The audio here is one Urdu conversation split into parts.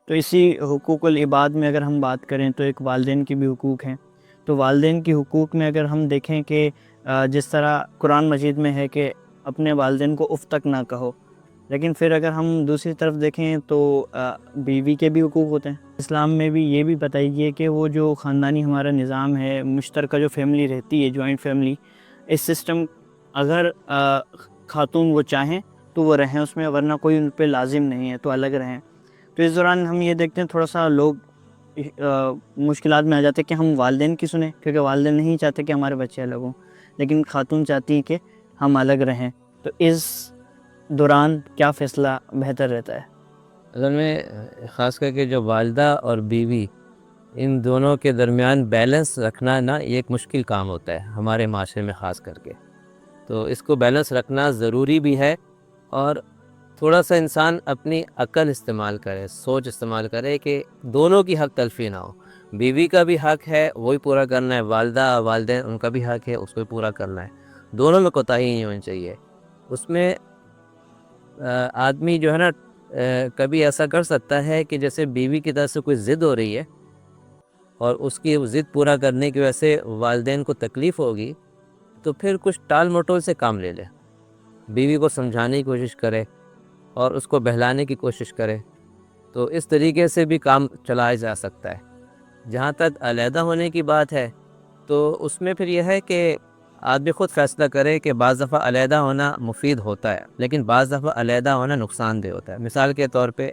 تو اسی حقوق العباد میں اگر ہم بات کریں تو ایک والدین کی بھی حقوق ہیں. تو والدین کی حقوق میں اگر ہم دیکھیں کہ جس طرح قرآن مجید میں ہے کہ اپنے والدین کو اف تک نہ کہو، لیکن پھر اگر ہم دوسری طرف دیکھیں تو بیوی کے بھی حقوق ہوتے ہیں. اسلام میں بھی یہ بھی بتائی گئی ہے کہ وہ جو خاندانی ہمارا نظام ہے، مشترکہ جو فیملی رہتی ہے، جوائنٹ فیملی، اس سسٹم اگر خاتون وہ چاہیں تو وہ رہیں اس میں، ورنہ کوئی ان پہ لازم نہیں ہے تو الگ رہیں. تو اس دوران ہم یہ دیکھتے ہیں تھوڑا سا لوگ مشکلات میں آ جاتے ہیں کہ ہم والدین کی سنیں، کیونکہ والدین نہیں چاہتے کہ ہمارے بچے الگ ہوں، لیکن خاتون چاہتی ہیں کہ ہم الگ رہیں. تو اس دوران کیا فیصلہ بہتر رہتا ہے؟ اصل میں خاص کر کے جو والدہ اور بیوی، ان دونوں کے درمیان بیلنس رکھنا نا، یہ ایک مشکل کام ہوتا ہے ہمارے معاشرے میں خاص کر کے. تو اس کو بیلنس رکھنا ضروری بھی ہے، اور تھوڑا سا انسان اپنی عقل استعمال کرے، سوچ استعمال کرے کہ دونوں کی حق تلفی نہ ہو. بیوی کا بھی حق ہے وہی پورا کرنا ہے، والدہ والدین ان کا بھی حق ہے اس کو بھی پورا کرنا ہے. دونوں میں کوتاہی نہیں ہونی چاہیے. اس میں آدمی جو ہے نا کبھی ایسا کر سکتا ہے کہ جیسے بیوی کی طرف سے کوئی ضد ہو رہی ہے اور اس کی ضد پورا کرنے کی وجہ سے والدین کو تکلیف ہوگی، تو پھر کچھ ٹال مٹول سے کام لے لے، بیوی کو سمجھانے کی کوشش کرے اور اس کو بہلانے کی کوشش کرے. تو اس طریقے سے بھی کام چلایا جا سکتا ہے. جہاں تک علیحدہ ہونے کی بات ہے تو اس میں پھر یہ ہے کہ آدمی خود فیصلہ کرے کہ بعض دفعہ علیحدہ ہونا مفید ہوتا ہے، لیکن بعض دفعہ علیحدہ ہونا نقصان دہ ہوتا ہے. مثال کے طور پہ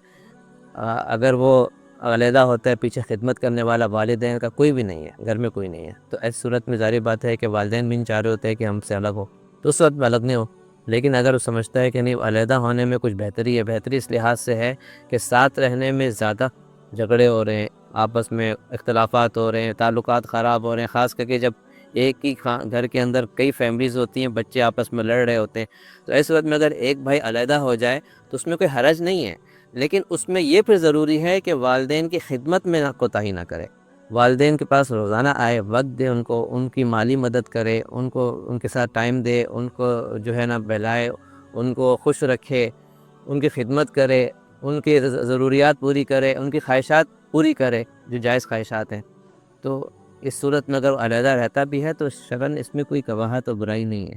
اگر وہ علیحدہ ہوتا ہے، پیچھے خدمت کرنے والا والدین کا کوئی بھی نہیں ہے، گھر میں کوئی نہیں ہے، تو ایسی صورت میں ظاہر بات ہے کہ والدین بھی نہیں چاہ رہے ہوتے ہیں کہ ہم سے الگ ہو، تو اس وقت میں الگ نہیں ہو. لیکن اگر وہ سمجھتا ہے کہ نہیں، علیحدہ ہونے میں کچھ بہتری ہے، بہتری اس لحاظ سے ہے کہ ساتھ رہنے میں زیادہ جھگڑے ہو رہے ہیں، آپس میں اختلافات ہو رہے ہیں، تعلقات خراب ہو رہے ہیں، خاص کر کے جب ایک ہی گھر کے اندر کئی فیملیز ہوتی ہیں، بچے آپس میں لڑ رہے ہوتے ہیں. تو ایس وقت میں اگر ایک بھائی علیحدہ ہو جائے تو اس میں کوئی حرج نہیں ہے، لیکن اس میں یہ پھر ضروری ہے کہ والدین کی خدمت میں کوتاہی نہ کرے. والدین کے پاس روزانہ آئے، وقت دے ان کو، ان کی مالی مدد کرے، ان کو ان کے ساتھ ٹائم دے، ان کو جو ہے نا بہلائے، ان کو خوش رکھے، ان کی خدمت کرے، ان کی ضروریات پوری کرے، ان کی خواہشات پوری کرے جو جائز خواہشات ہیں. تو اس صورت میں اگر علیحدہ رہتا بھی ہے تو شرعاً اس میں کوئی قباحت اور برائی نہیں ہے.